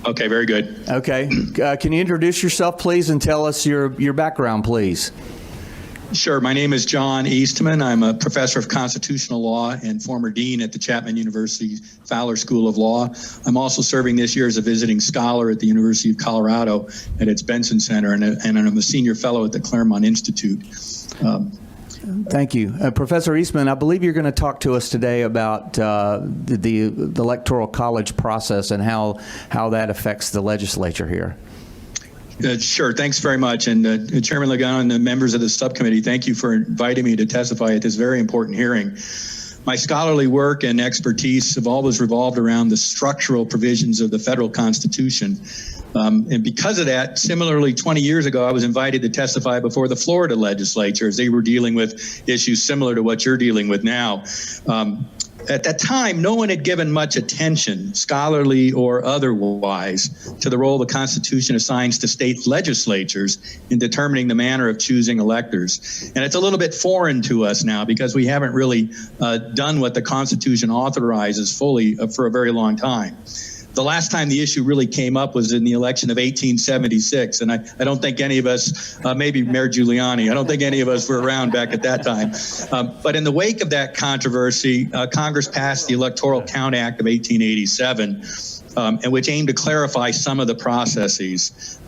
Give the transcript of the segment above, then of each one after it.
Okay, very good. Okay. Can you introduce yourself, please, and tell us your background, please? Sure. My name is John Eastman. I'm a professor of constitutional law and former dean at the Chapman University Fowler School of Law. I'm also serving this year as a visiting scholar at the University of Colorado at its Benson Center, and I'm a senior fellow at the Claremont Institute. Thank you. Professor Eastman, I believe you're going to talk to us today about the Electoral College process and how that affects the legislature here. Sure. Thanks very much. And Chairman Ligon and the members of the subcommittee, thank you for inviting me to testify at this very important hearing. My scholarly work and expertise have always revolved around the structural provisions of the federal Constitution. And because of that, similarly, 20 years ago, I was invited to testify before the Florida legislature as they were dealing with issues similar to what you're dealing with now. At that time, no one had given much attention, scholarly or otherwise, to the role the Constitution assigns to state legislatures in determining the manner of choosing electors. And it's a little bit foreign to us now because we haven't really done what the Constitution authorizes fully for a very long time. The last time the issue really came up was in the election of 1876, and I don't think any of us, maybe Mayor Giuliani, I don't think any of us were around back at that time. But in the wake of that controversy, Congress passed the Electoral Count Act of 1887, and which aimed to clarify some of the processes.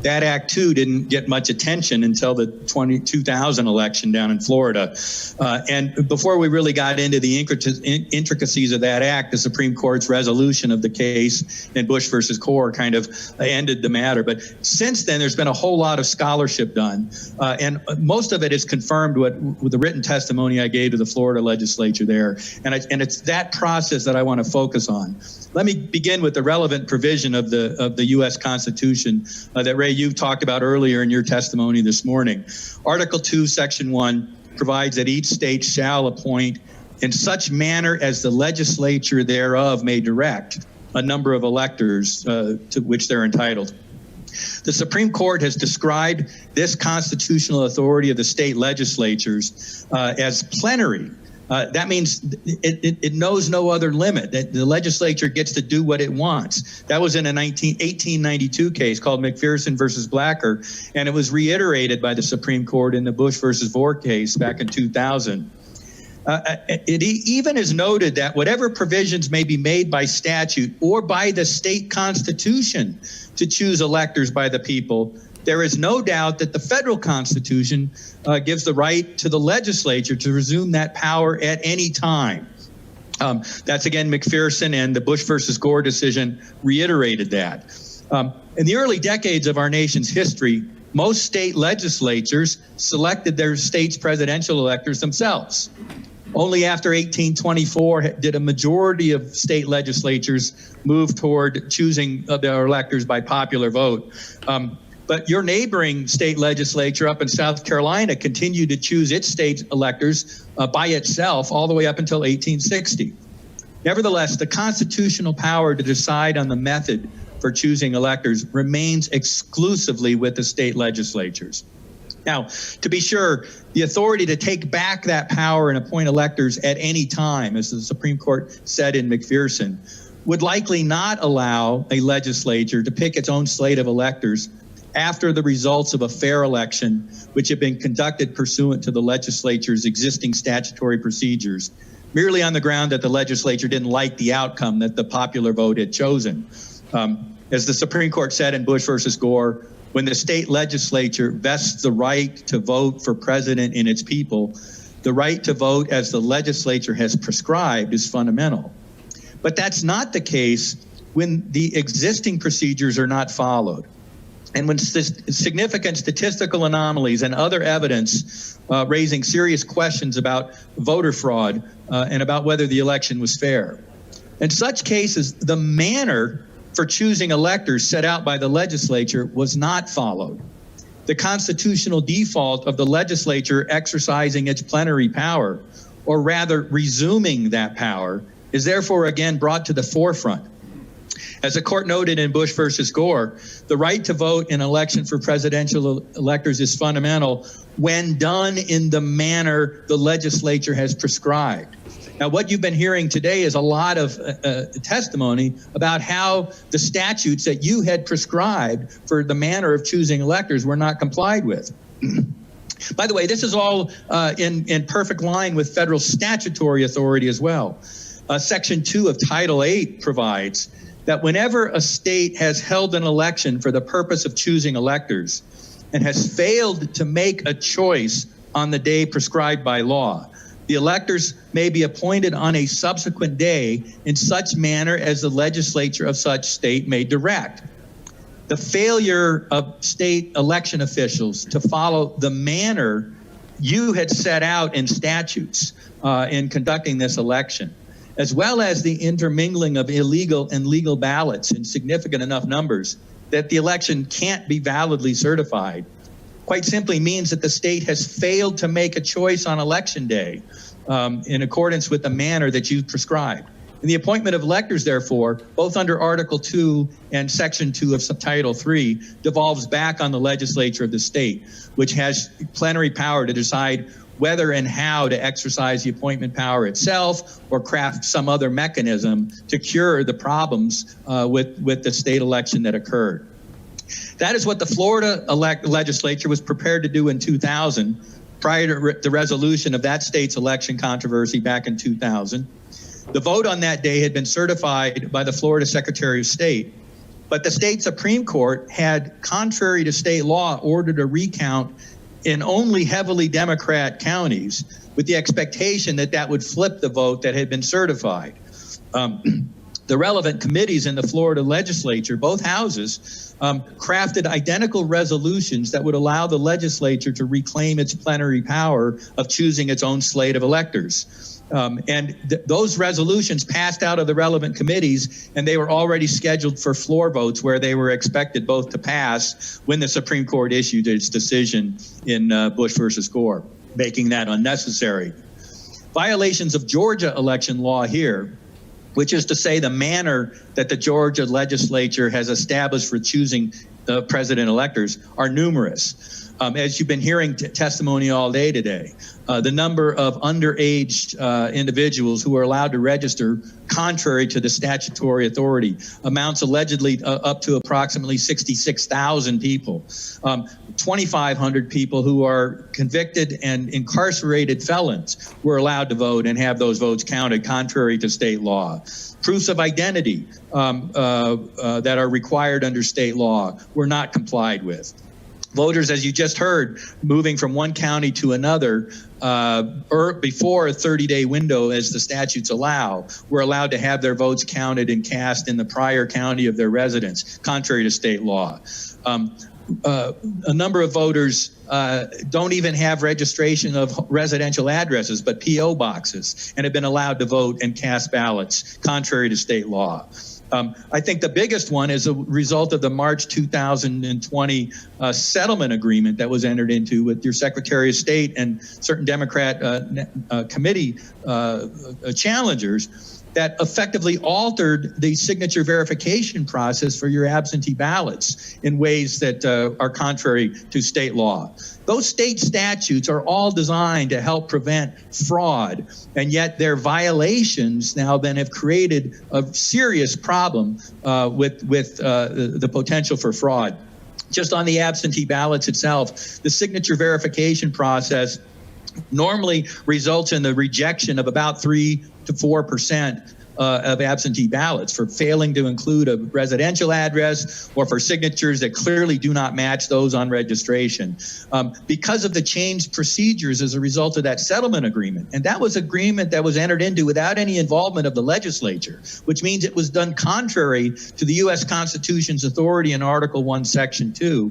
That act, too, didn't get much attention until the 2000 election down in Florida. And before we really got into the intricacies of that act, the Supreme Court's resolution of the case in Bush versus Gore kind of ended the matter. But since then, there's been a whole lot of scholarship done. And most of it is confirmed with the written testimony I gave to the Florida legislature there. And it's that process that I want to focus on. Let me begin with the relevant provision of the U.S. Constitution that, Ray, you talked about earlier in your testimony this morning. Article 2, Section 1 provides that each state shall appoint in such manner as the legislature thereof may direct a number of electors to which they're entitled. The Supreme Court has described this constitutional authority of the state legislatures as plenary. That means it knows no other limit. That the legislature gets to do what it wants. That was in a 1892 case called McPherson versus Blacker, and it was reiterated by the Supreme Court in the Bush versus Gore case back in 2000. It even is noted that whatever provisions may be made by statute or by the state constitution to choose electors by the people, there is no doubt that the federal Constitution gives the right to the legislature to resume that power at any time. That's again McPherson, and the Bush versus Gore decision reiterated that. In the early decades of our nation's history, most state legislatures selected their state's presidential electors themselves. Only after 1824 did a majority of state legislatures move toward choosing their electors by popular vote. But your neighboring state legislature up in South Carolina continued to choose its state electors by itself all the way up until 1860. Nevertheless, the constitutional power to decide on the method for choosing electors remains exclusively with the state legislatures. Now, to be sure, the authority to take back that power and appoint electors at any time, as the Supreme Court said in McPherson, would likely not allow a legislature to pick its own slate of electors after the results of a fair election, which had been conducted pursuant to the legislature's existing statutory procedures, merely on the ground that the legislature didn't like the outcome that the popular vote had chosen. As the Supreme Court said in Bush versus Gore, when the state legislature vests the right to vote for president in its people, the right to vote as the legislature has prescribed is fundamental. But that's not the case when the existing procedures are not followed. And when significant statistical anomalies and other evidence raising serious questions about voter fraud and about whether the election was fair. In such cases, the manner for choosing electors set out by the legislature was not followed. The constitutional default of the legislature exercising its plenary power, or rather resuming that power, is therefore again brought to the forefront. As the court noted in Bush versus Gore, the right to vote in election for presidential electors is fundamental when done in the manner the legislature has prescribed. Now, what you've been hearing today is a lot of testimony about how the statutes that you had prescribed for the manner of choosing electors were not complied with. By the way, this is all in perfect line with federal statutory authority as well. Section 2 of Title 8 provides that whenever a state has held an election for the purpose of choosing electors and has failed to make a choice on the day prescribed by law, the electors may be appointed on a subsequent day in such manner as the legislature of such state may direct. The failure of state election officials to follow the manner you had set out in statutes in conducting this election, as well as the intermingling of illegal and legal ballots in significant enough numbers that the election can't be validly certified, quite simply means that the state has failed to make a choice on election day in accordance with the manner that you prescribed. And the appointment of electors, therefore, both under Article 2 and Section 2 of Title 3, devolves back on the legislature of the state, which has plenary power to decide whether and how to exercise the appointment power itself or craft some other mechanism to cure the problems with the state election that occurred. That is what the Florida legislature was prepared to do in 2000, prior to the resolution of that state's election controversy back in 2000. The vote on that day had been certified by the Florida Secretary of State, but the state Supreme Court had, contrary to state law, ordered a recount in only heavily Democrat counties with the expectation that that would flip the vote that had been certified. The relevant committees in the Florida legislature, both houses, crafted identical resolutions that would allow the legislature to reclaim its plenary power of choosing its own slate of electors. Those resolutions passed out of the relevant committees, and they were already scheduled for floor votes where they were expected both to pass when the Supreme Court issued its decision in Bush versus Gore, making that unnecessary. Violations of Georgia election law here, which is to say the manner that the Georgia legislature has established for choosing the president electors, are numerous. As you've been hearing testimony all day today, the number of underage individuals who are allowed to register contrary to the statutory authority amounts allegedly up to approximately 66,000 people. 2,500 people who are convicted and incarcerated felons were allowed to vote and have those votes counted contrary to state law. Proofs of identity that are required under state law were not complied with. Voters, as you just heard, moving from one county to another before a 30-day window, as the statutes allow, were allowed to have their votes counted and cast in the prior county of their residence, contrary to state law. A number of voters don't even have registration of residential addresses, but P.O. boxes, and have been allowed to vote and cast ballots, contrary to state law. I think the biggest one is a result of the March 2020 settlement agreement that was entered into with your Secretary of State and certain Democrat committee challengers that effectively altered the signature verification process for your absentee ballots in ways that are contrary to state law. Those state statutes are all designed to help prevent fraud, and yet their violations now then have created a serious problem with the potential for fraud. Just on the absentee ballots itself, the signature verification process normally results in the rejection of about 3 to 4% of absentee ballots for failing to include a residential address or for signatures that clearly do not match those on registration. Because of the changed procedures as a result of that settlement agreement, and that was agreement that was entered into without any involvement of the legislature, which means it was done contrary to the U.S. Constitution's authority in Article 1, Section 2.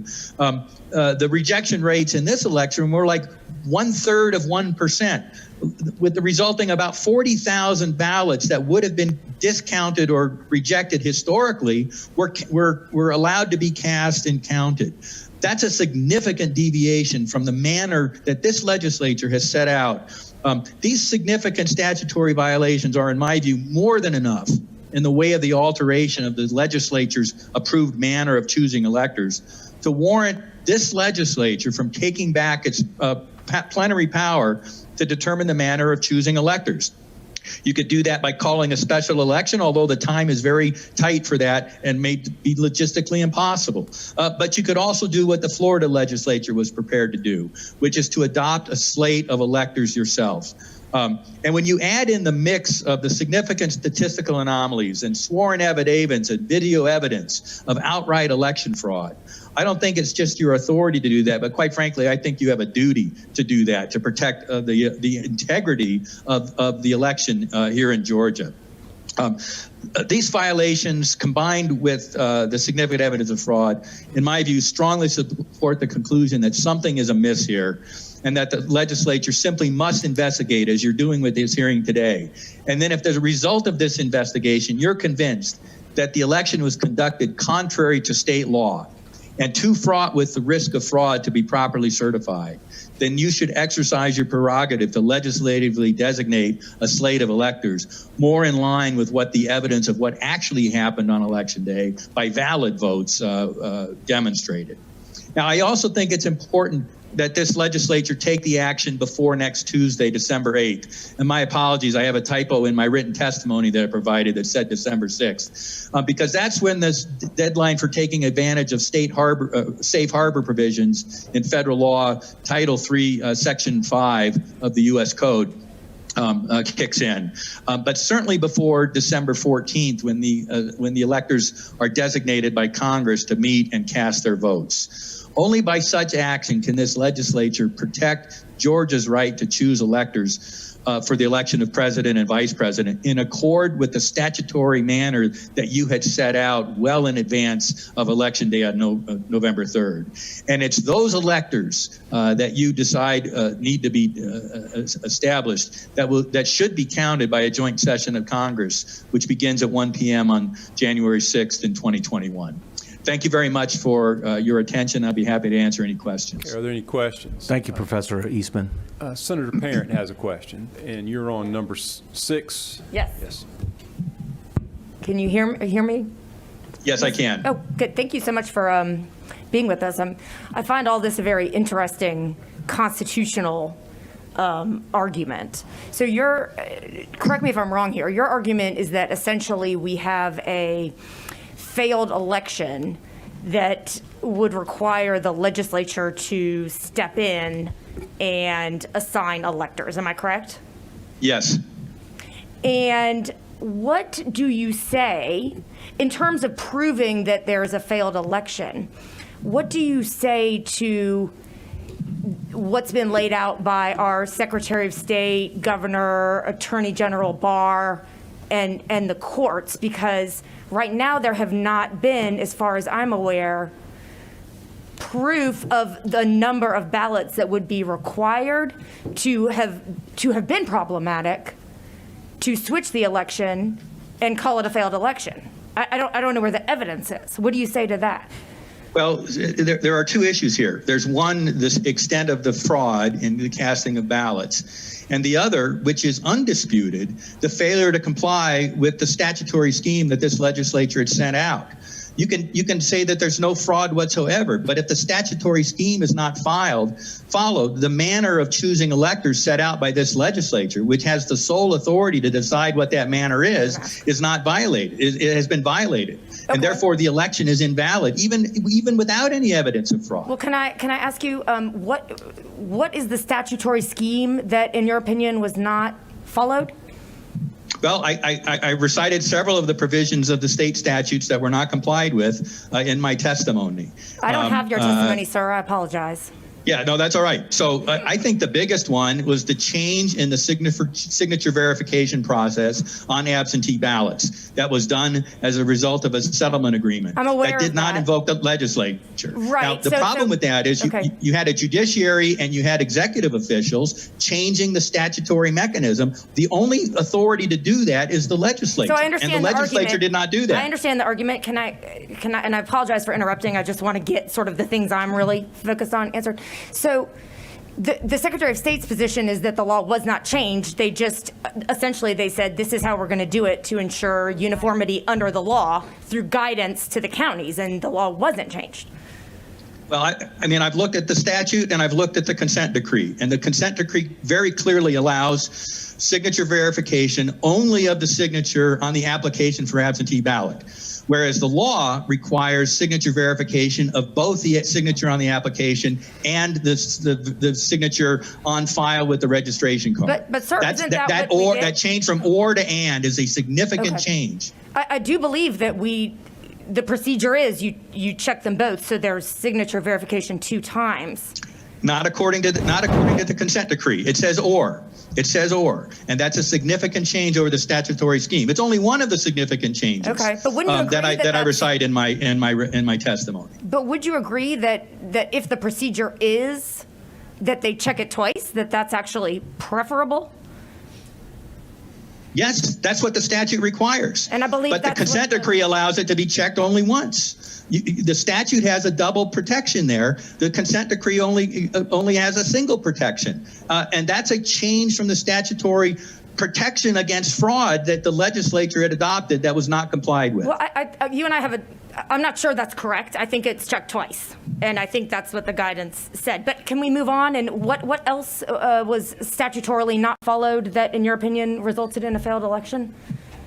The rejection rates in this election were like 1/3 of 1%. With the resulting about 40,000 ballots that would have been discounted or rejected historically were allowed to be cast and counted. That's a significant deviation from the manner that this legislature has set out. These significant statutory violations are, in my view, more than enough in the way of the alteration of the legislature's approved manner of choosing electors to warrant this legislature from taking back its plenary power to determine the manner of choosing electors. You could do that by calling a special election, although the time is very tight for that and may be logistically impossible. But you could also do what the Florida legislature was prepared to do, which is to adopt a slate of electors yourself. And when you add in the mix of the significant statistical anomalies and sworn affidavits and video evidence of outright election fraud, I don't think it's just your authority to do that, but quite frankly, I think you have a duty to do that, to protect the integrity of the election here in Georgia. These violations, combined with the significant evidence of fraud, in my view, strongly support the conclusion that something is amiss here, and that the legislature simply must investigate, as you're doing with this hearing today. And then if there's a result of this investigation, you're convinced that the election was conducted contrary to state law and too fraught with the risk of fraud to be properly certified, then you should exercise your prerogative to legislatively designate a slate of electors more in line with what the evidence of what actually happened on Election Day by valid votes demonstrated. Now, I also think it's important that this legislature take the action before next Tuesday, December 8th. And my apologies, I have a typo in my written testimony that I provided that said December 6th, because that's when this deadline for taking advantage of safe harbor provisions in federal law, Title III, Section 5 of the U.S. Code, kicks in, but certainly before December 14th, when the electors are designated by Congress to meet and cast their votes. Only by such action can this legislature protect Georgia's right to choose electors for the election of president and vice president in accord with the statutory manner that you had set out well in advance of Election Day on November 3rd. And it's those electors that you decide need to be established that should be counted by a joint session of Congress, which begins at 1 p.m. on January 6th in 2021. Thank you very much for your attention. I'll be happy to answer any questions. Okay, are there any questions? Thank you, Professor Eastman. Senator Parent has a question, and you're on number 6. Yes. Yes. Can you hear me? Yes, I can. Oh, good. Thank you so much for being with us. I find all this a very interesting constitutional argument. So correct me if I'm wrong here, your argument is that essentially we have a failed election that would require the legislature to step in and assign electors. Am I correct? Yes. And what do you say in terms of proving that there's a failed election? What do you say to what's been laid out by our Secretary of State, Governor, Attorney General Barr, and the courts? Because right now there have not been, as far as I'm aware, proof of the number of ballots that would be required to have been problematic to switch the election and call it a failed election. I don't know where the evidence is. What do you say to that? Well, there are two issues here. There's one, this extent of the fraud in the casting of ballots, and the other, which is undisputed, the failure to comply with the statutory scheme that this legislature had sent out. You can say that there's no fraud whatsoever, but if the statutory scheme is not followed, the manner of choosing electors set out by this legislature, which has the sole authority to decide what that manner is not violated. It has been violated, okay. And therefore the election is invalid, even without any evidence of fraud. Well, can I ask you what is the statutory scheme that, in your opinion, was not followed? Well, I recited several of the provisions of the state statutes that were not complied with in my testimony. I don't have your testimony, sir. I apologize. Yeah, no, that's all right. So I think the biggest one was the change in the signature verification process on absentee ballots. That was done as a result of a settlement agreement. I'm aware that did not invoke the legislature. Right. Now, the problem with that is you had a judiciary and you had executive officials changing the statutory mechanism. The only authority to do that is the legislature. So I understand and the legislature did not do that. I understand the argument. Can I, and I apologize for interrupting. I just want to get sort of the things I'm really focused on answered. So the Secretary of State's position is that the law was not changed. They just, essentially, they said this is how we're going to do it to ensure uniformity under the law through guidance to the counties, and the law wasn't changed. Well, I mean, I've looked at the statute and I've looked at the consent decree, and the consent decree very clearly allows signature verification only of the signature on the application for absentee ballot, whereas the law requires signature verification of both the signature on the application and the signature on file with the registration card. But sir, isn't that what we did? That change from or to and is a significant change. I do believe that the procedure is you check them both, so there's signature verification 2 times. Not according to the consent decree. It says or. It says or, and that's a significant change over the statutory scheme. It's only one of the significant changes. Okay, but wouldn't you agree that I recite in my testimony. But would you agree that if the procedure is that they check it twice, that's actually preferable? Yes, that's what the statute requires. And I believe but the consent decree allows it to be checked only once. The statute has a double protection there. The consent decree only has a single protection. And that's a change from the statutory protection against fraud that the legislature had adopted that was not complied with. Well, you and I have I'm not sure that's correct. I think it's checked twice. And I think that's what the guidance said. But can we move on? And what else was statutorily not followed that, in your opinion, resulted in a failed election?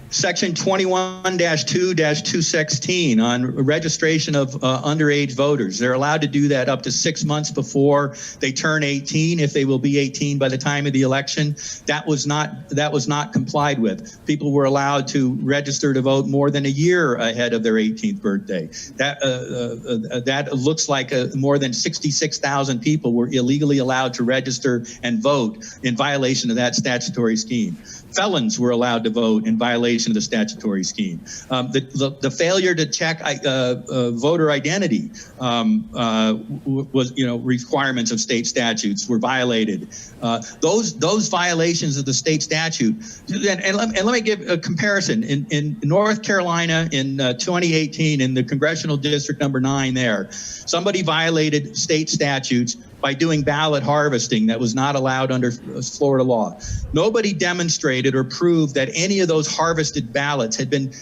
Section 21-2-216 on registration of underage voters. They're allowed to do that up to 6 months before they turn 18, if they will be 18 by the time of the election. That was not complied with. People were allowed to register to vote more than a year ahead of their 18th birthday. That looks like more than 66,000 people were illegally allowed to register and vote in violation of that statutory scheme. Felons were allowed to vote in violation of the statutory scheme. The failure to check voter identity was, requirements of state statutes were violated. Those violations of the state statute, and let me give a comparison. In North Carolina in 2018, in the congressional district number 9 there, somebody violated state statutes by doing ballot harvesting that was not allowed under Florida law. Nobody demonstrated or proved that any of those harvested ballots had been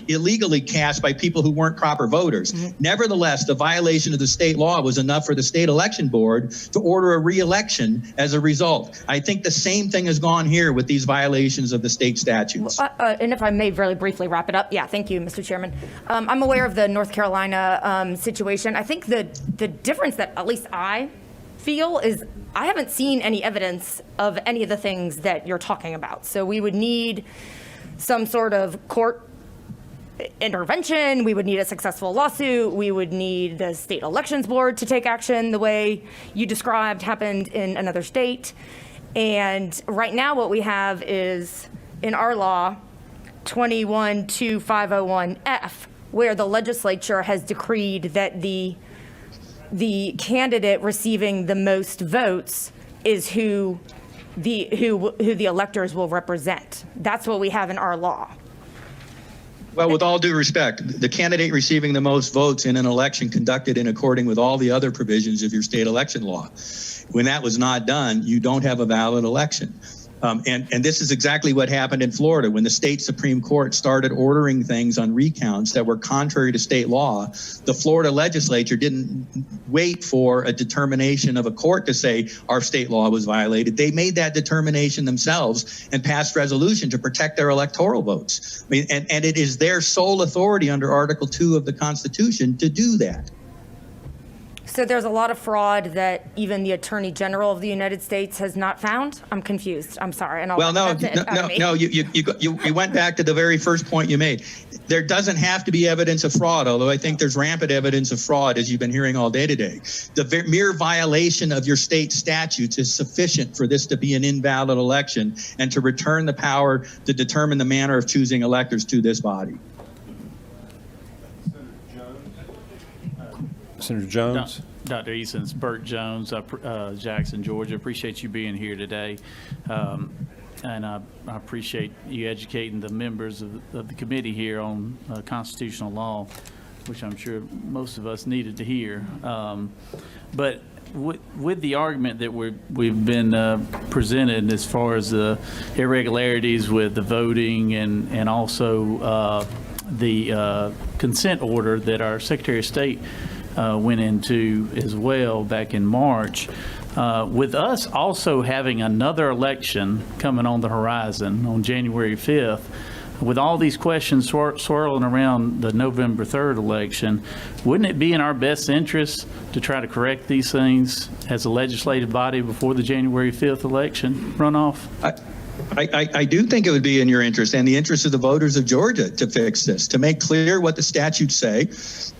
illegally cast by people who weren't proper voters. Mm-hmm. Nevertheless, the violation of the state law was enough for the state election board to order a re-election as a result. I think the same thing has gone here with these violations of the state statutes. And if I may very briefly wrap it up. Yeah, thank you, Mr. Chairman. I'm aware of the North Carolina situation. I think the difference that at least I feel is I haven't seen any evidence of any of the things that you're talking about. So we would need some sort of court intervention. We would need a successful lawsuit. We would need the state elections board to take action the way you described happened in another state. And right now what we have is in our law 21-2501F, where the legislature has decreed that the candidate receiving the most votes is who the electors will represent. That's what we have in our law. Well, with all due respect, the candidate receiving the most votes in an election conducted in according with all the other provisions of your state election law. When that was not done, you don't have a valid election. And this is exactly what happened in Florida when the state Supreme Court started ordering things on recounts that were contrary to state law. The Florida legislature didn't wait for a determination of a court to say our state law was violated. They made that determination themselves and passed resolution to protect their electoral votes. I mean, and it is their sole authority under Article 2 of the Constitution to do that. So there's a lot of fraud that even the Attorney General of the United States has not found? I'm confused. I'm sorry. And well, no, you went back to the very first point you made. There doesn't have to be evidence of fraud, although I think there's rampant evidence of fraud, as you've been hearing all day today. The mere violation of your state statutes is sufficient for this to be an invalid election and to return the power to determine the manner of choosing electors to this body. Senator Jones. Dr. Eastman, it's Burt Jones, Jackson, Georgia. Appreciate you being here today. And I appreciate you educating the members of the committee here on constitutional law, which I'm sure most of us needed to hear. But with the argument that we've been presented as far as the irregularities with the voting and also the consent order that our Secretary of State went into as well back in March. With us also having another election coming on the horizon on January 5th, with all these questions swirling around the November 3rd election, wouldn't it be in our best interest to try to correct these things as a legislative body before the January 5th election runoff? I do think it would be in your interest and the interest of the voters of Georgia to fix this, to make clear what the statutes say.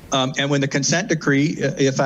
And when the consent decree, if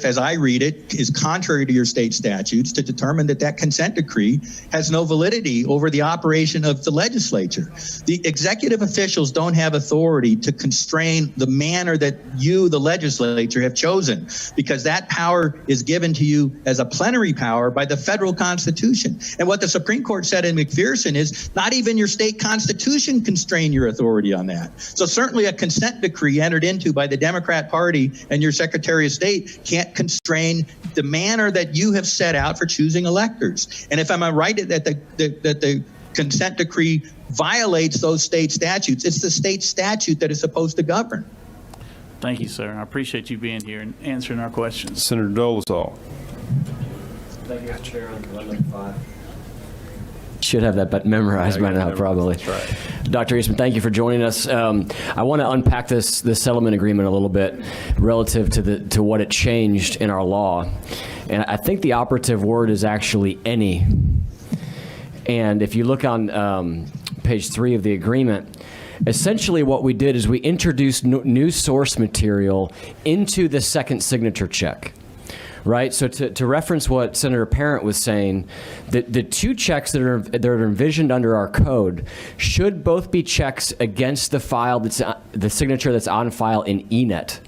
as I read it, is contrary to your state statutes, to determine that that consent decree has no validity over the operation of the legislature. The executive officials don't have authority to constrain the manner that you, the legislature, have chosen, because that power is given to you as a plenary power by the federal Constitution. And what the Supreme Court said in McPherson is not even your state constitution constrain your authority on that. So certainly a consent decree entered into by the Democrat Party and your Secretary of State can't constrain the manner that you have set out for choosing electors. And if I'm right that the consent decree violates those state statutes, it's the state statute that is supposed to govern. Thank you, sir. I appreciate you being here and answering our questions. Senator Dolezal. Thank you, Mr. Chair. On Amendment 5. Should have that memorized by now, probably. That's right. Dr. Eastman, thank you for joining us. I want to unpack this settlement agreement a little bit relative to what it changed in our law. And I think the operative word is actually any. And if you look on page 3 of the agreement, essentially what we did is we introduced new source material into the second signature check. Right, so to reference what Senator Parent was saying, the two checks that are envisioned under our code should both be checks against the file that's the signature that's on file in ENET.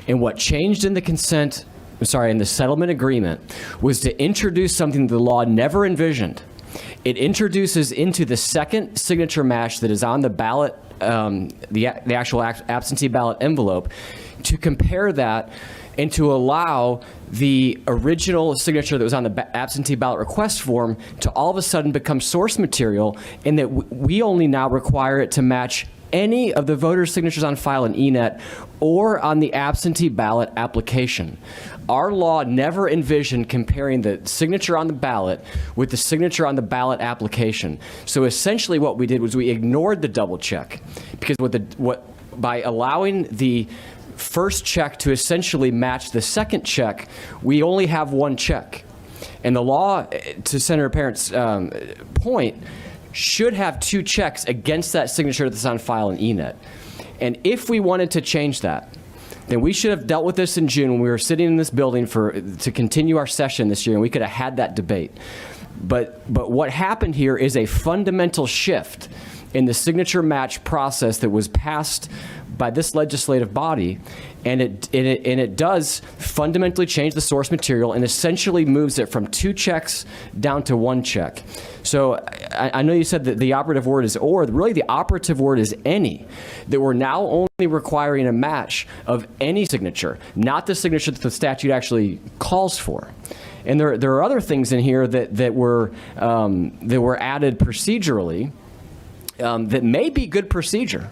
And what changed in the settlement agreement was to introduce something the law never envisioned. It introduces into the second signature match that is on the ballot, the actual absentee ballot envelope, to compare that and to allow the original signature that was on the absentee ballot request form to all of a sudden become source material, and that we only now require it to match any of the voters' signatures on file in ENET or on the absentee ballot application. Our law never envisioned comparing the signature on the ballot with the signature on the ballot application. So essentially what we did was we ignored the double check, because by allowing the first check to essentially match the second check, we only have one check. And the law, to Senator Parent's point, should have two checks against that signature that's on file in ENET. And if we wanted to change that, then we should have dealt with this in June when we were sitting in this building to continue our session this year, and we could have had that debate. But what happened here is a fundamental shift in the signature match process that was passed by this legislative body, and it does fundamentally change the source material and essentially moves it from two checks down to one check. So I know you said that the operative word is or, really the operative word is any, that we're now only requiring a match of any signature, not the signature that the statute actually calls for. And there are other things in here that were added procedurally that may be good procedure.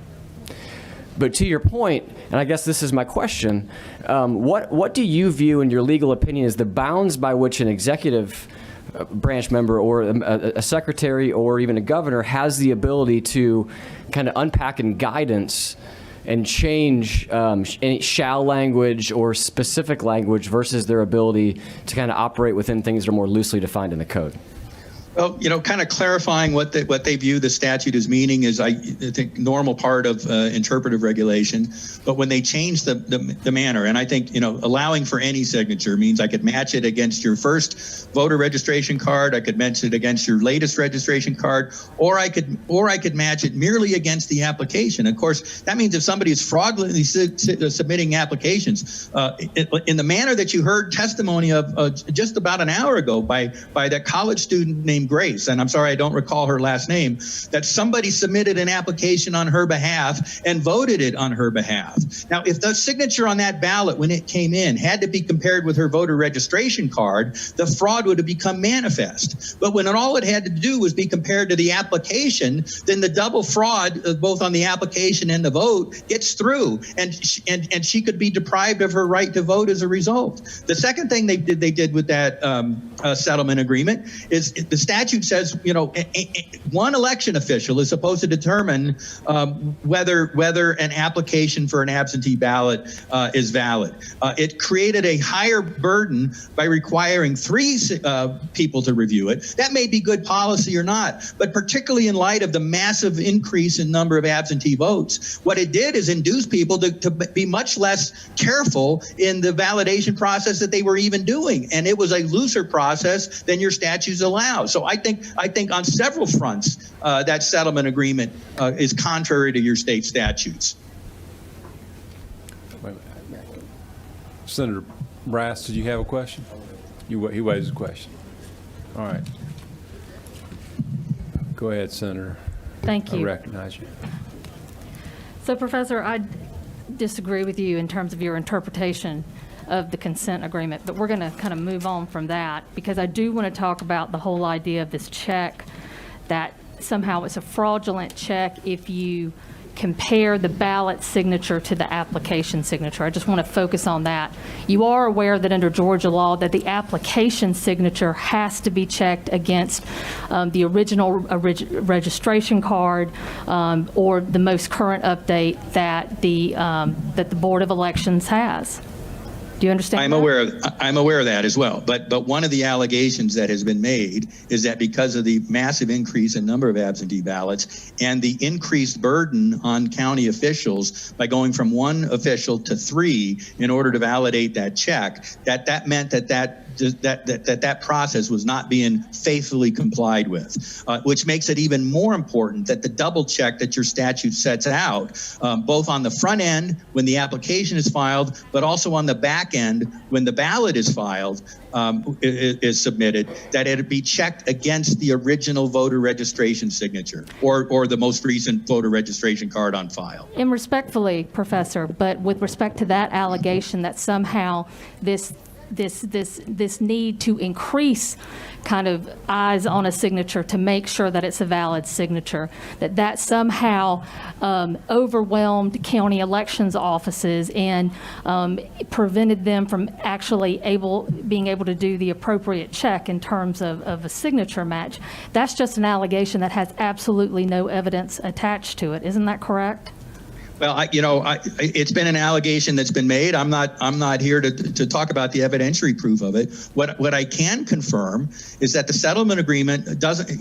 But to your point, and I guess this is my question, what do you view in your legal opinion as the bounds by which an executive branch member or a secretary or even a governor has the ability to kind of unpack in guidance and change any shall language or specific language versus their ability to kind of operate within things that are more loosely defined in the code? Well, kind of clarifying what they view the statute as meaning is, I think, normal part of interpretive regulation. But when they change the manner, and I think, allowing for any signature means I could match it against your first voter registration card, I could match it against your latest registration card, or I could match it merely against the application. Of course, that means if somebody is fraudulently submitting applications in the manner that you heard testimony of just about an hour ago by that college student named named Grace, and I'm sorry I don't recall her last name, that somebody submitted an application on her behalf and voted it on her behalf. Now, if the signature on that ballot when it came in had to be compared with her voter registration card, the fraud would have become manifest. But when all it had to do was be compared to the application, then the double fraud, both on the application and the vote, gets through, and she could be deprived of her right to vote as a result. The second thing they did with that settlement agreement is the statute says, one election official is supposed to determine whether an application for an absentee ballot is valid. It created a higher burden by requiring 3 people to review it. That may be good policy or not, but particularly in light of the massive increase in number of absentee votes, what it did is induce people to be much less careful in the validation process that they were even doing, and it was a looser process than your statutes allow. So I think on several fronts that settlement agreement is contrary to your state statutes. Wait a minute. Senator Brass, did you have a question? He raised a question. All right. Go ahead, Senator. Thank you. I recognize you. So, Professor, I disagree with you in terms of your interpretation of the consent agreement, but we're going to kind of move on from that because I do want to talk about the whole idea of this check, that somehow it's a fraudulent check if you compare the ballot signature to the application signature. I just want to focus on that. You are aware that under Georgia law that the application signature has to be checked against the original registration card or the most current update that the Board of Elections has. Do you understand? I'm aware of that as well. But one of the allegations that has been made is that because of the massive increase in number of absentee ballots and the increased burden on county officials by going from 1 official to 3 in order to validate that check, that meant that process was not being faithfully complied with, which makes it even more important that the double check that your statute sets out, both on the front end when the application is filed, but also on the back end when the ballot is filed, is submitted, that it be checked against the original voter registration signature or the most recent voter registration card on file. And respectfully, Professor, but with respect to that allegation that somehow this need to increase kind of eyes on a signature to make sure that it's a valid signature, that somehow overwhelmed county elections offices and prevented them from actually being able to do the appropriate check in terms of a signature match. That's just an allegation that has absolutely no evidence attached to it. Isn't that correct? Well, it's been an allegation that's been made. I'm not here to talk about the evidentiary proof of it. What I can confirm is that the settlement agreement doesn't,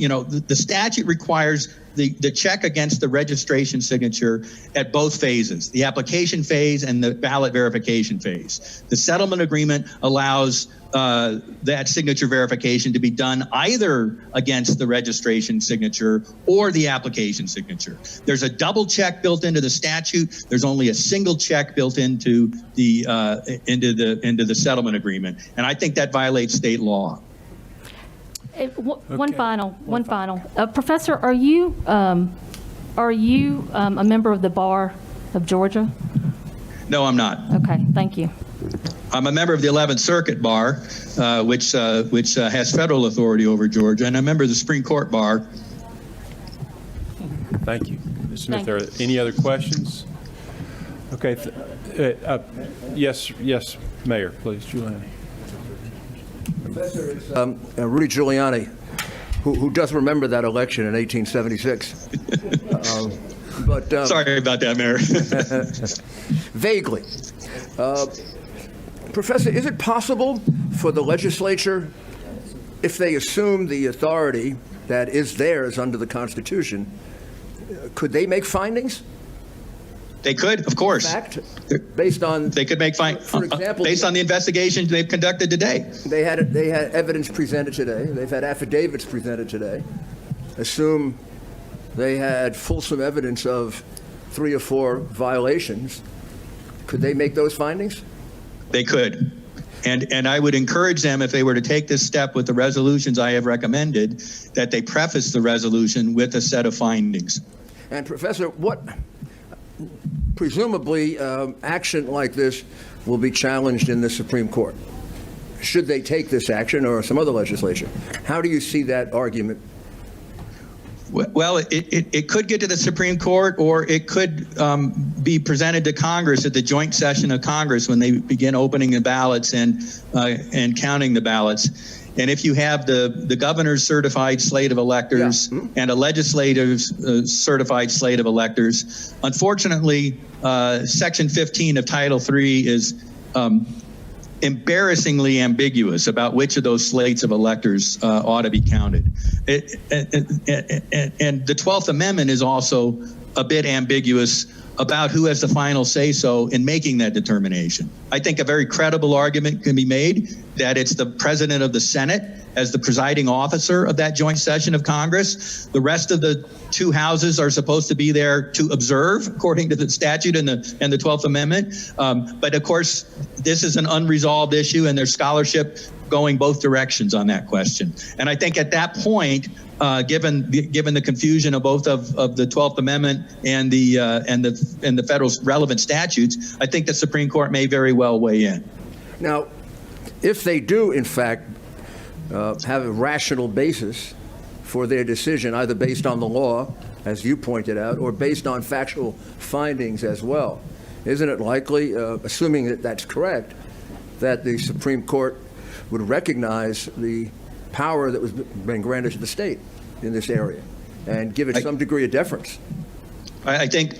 the statute requires the check against the registration signature at both phases, the application phase and the ballot verification phase. The settlement agreement allows that signature verification to be done either against the registration signature or the application signature. There's a double check built into the statute. There's only a single check built into the settlement agreement, and I think that violates state law. One final. Professor, are you a member of the Bar of Georgia? No, I'm not. Okay, thank you. I'm a member of the 11th Circuit Bar, which has federal authority over Georgia, and I'm a member of the Supreme Court Bar. Thank you. Ms. Smith, are there any other questions? Okay. Yes, Mayor, please, Giuliani. Professor, it's Rudy Giuliani, who does remember that election in 1876. Sorry about that, Mayor. Vaguely. Professor, is it possible for the legislature, if they assume the authority that is theirs under the Constitution, could they make findings? They could, of course. Fact, based on they could make findings. For example, based on the investigations they've conducted today. They had evidence presented today. They've had affidavits presented today. Assume they had fulsome evidence of 3 or 4 violations. Could they make those findings? They could. And I would encourage them, if they were to take this step with the resolutions I have recommended, that they preface the resolution with a set of findings. And Professor, what, presumably, action like this will be challenged in the Supreme Court. Should they take this action or some other legislation? How do you see that argument? Well, it could get to the Supreme Court, or it could be presented to Congress at the joint session of Congress when they begin opening the ballots and counting the ballots. And if you have the governor's certified slate of electors and a legislative certified slate of electors, unfortunately, Section 15 of Title III is embarrassingly ambiguous about which of those slates of electors ought to be counted. And the 12th Amendment is also a bit ambiguous about who has the final say-so in making that determination. I think a very credible argument can be made that it's the President of the Senate as the presiding officer of that joint session of Congress. The rest of the two houses are supposed to be there to observe, according to the statute and the 12th Amendment. But of course, this is an unresolved issue, and there's scholarship going both directions on that question. And I think at that point, given the confusion of both of the 12th Amendment and the federal relevant statutes, I think the Supreme Court may very well weigh in. Now, if they do, in fact, have a rational basis for their decision, either based on the law, as you pointed out, or based on factual findings as well, isn't it likely, assuming that that's correct, that the Supreme Court would recognize the power that was being granted to the state in this area and give it some degree of deference? I think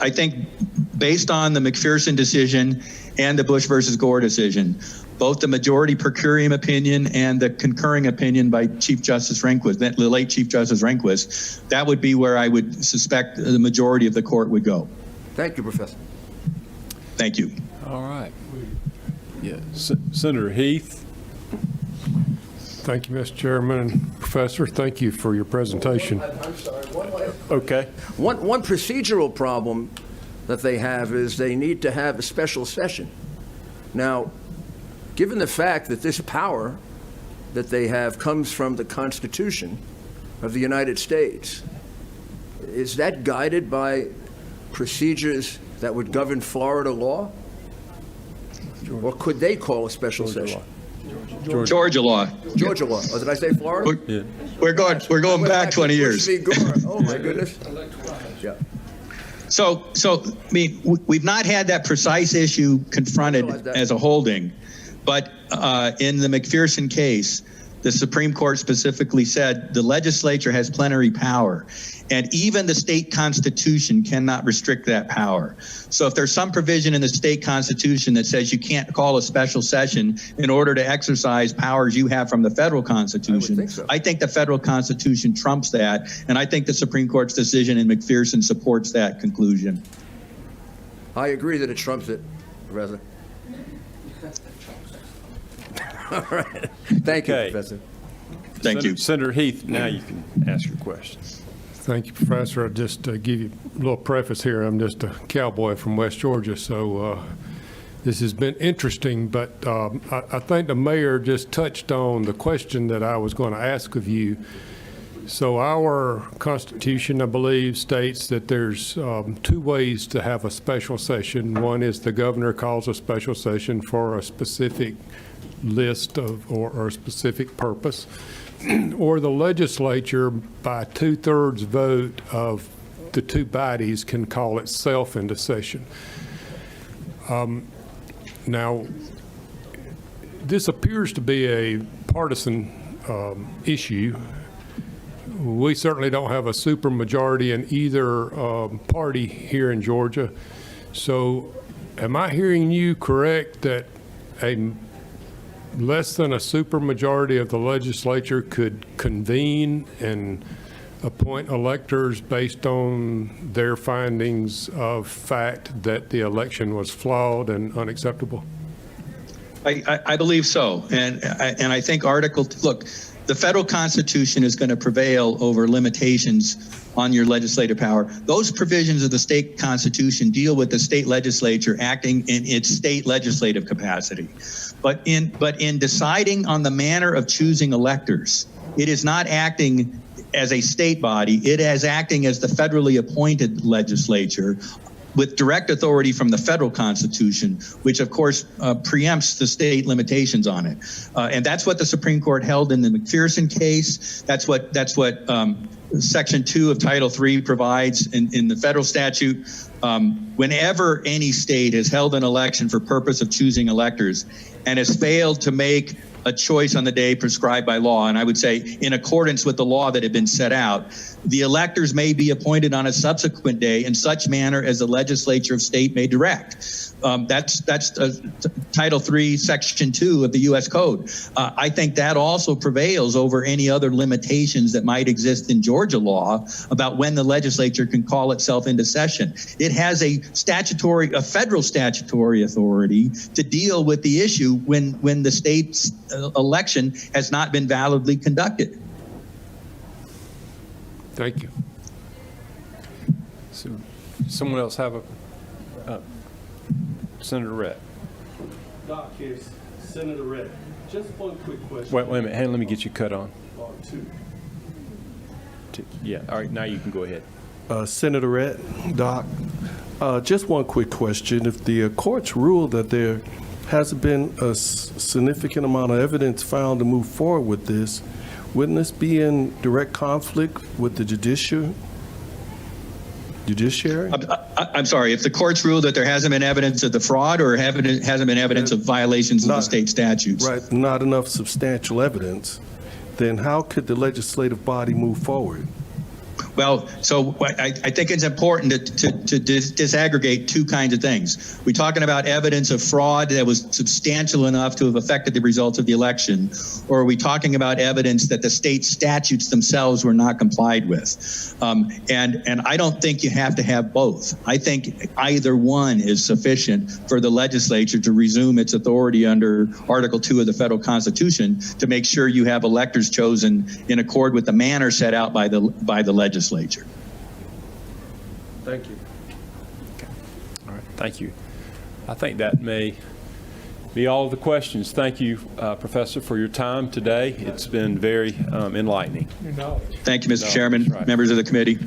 based on the McPherson decision and the Bush versus Gore decision, both the majority per curiam opinion and the concurring opinion by Chief Justice Rehnquist, the late Chief Justice Rehnquist, that would be where I would suspect the majority of the court would go. Thank you, Professor. Thank you. All right. Yeah. Senator Heath. Thank you, Mr. Chairman and Professor. Thank you for your presentation. I'm sorry. Okay. One procedural problem that they have is they need to have a special session. Now, given the fact that this power that they have comes from the Constitution of the United States, is that guided by procedures that would govern Florida law? Or could they call a special session? Georgia law. Georgia law. Oh, did I say Florida? We're going back 20 years. Oh, my goodness. Yeah. So I mean, we've not had that precise issue confronted as a holding, but in the McPherson case, the Supreme Court specifically said the legislature has plenary power, and even the state constitution cannot restrict that power. So if there's some provision in the state constitution that says you can't call a special session in order to exercise powers you have from the federal constitution, I think the federal constitution trumps that, and I think the Supreme Court's decision in McPherson supports that conclusion. I agree that it trumps it, Professor. All right. Thank you, Professor. Thank you. Senator Heath, now you can ask your question. Thank you, Professor. I'll just give you a little preface here. I'm just a cowboy from West Georgia, so this has been interesting, but I think the mayor just touched on the question that I was going to ask of you. So our Constitution, I believe, states that there's two ways to have a special session. One is the governor calls a special session for a specific list of or a specific purpose, or the legislature by 2/3 vote of the two bodies can call itself into session. Now, this appears to be a partisan issue. We certainly don't have a supermajority in either party here in Georgia. So am I hearing you correct that a less than a supermajority of the legislature could convene and appoint electors based on their findings of fact that the election was flawed and unacceptable? I believe so, and I think look, the federal Constitution is going to prevail over limitations on your legislative power. Those provisions of the state Constitution deal with the state legislature acting in its state legislative capacity. But in deciding on the manner of choosing electors, it is not acting as a state body. It is acting as the federally appointed legislature with direct authority from the federal Constitution, which of course preempts the state limitations on it. And that's what the Supreme Court held in the McPherson case. That's what Section 2 of Title III provides in the federal statute. Whenever any state has held an election for purpose of choosing electors and has failed to make a choice on the day prescribed by law, and I would say in accordance with the law that had been set out, the electors may be appointed on a subsequent day in such manner as the legislature of state may direct. That's Title III, Section 2 of the U.S. Code. I think that also prevails over any other limitations that might exist in Georgia law about when the legislature can call itself into session. It has a federal statutory authority to deal with the issue when the state's election has not been validly conducted. Thank you. So, someone else have a Senator Rett. Doc, here's Senator Rett. Just one quick question. Wait a minute. Hey, let me get you cut on. Two. Yeah. All right. Now you can go ahead. Senator Rett, Doc, just one quick question. If the courts rule that there hasn't been a significant amount of evidence found to move forward with this, wouldn't this be in direct conflict with the judiciary? I'm sorry, if the courts rule that there hasn't been evidence of the fraud or hasn't been evidence of violations of the state statutes. Right, not enough substantial evidence, then how could the legislative body move forward? Well, so I think it's important to disaggregate two kinds of things. We're talking about evidence of fraud that was substantial enough to have affected the results of the election, or are we talking about evidence that the state statutes themselves were not complied with? And I don't think you have to have both. I think either one is sufficient for the legislature to resume its authority under Article 2 of the federal Constitution to make sure you have electors chosen in accord with the manner set out by the legislature. Thank you. Okay. All right. Thank you. I think that may be all of the questions. Thank you, Professor, for your time today. It's been very enlightening. Thank you, Mr. Chairman, that's right. members of the committee.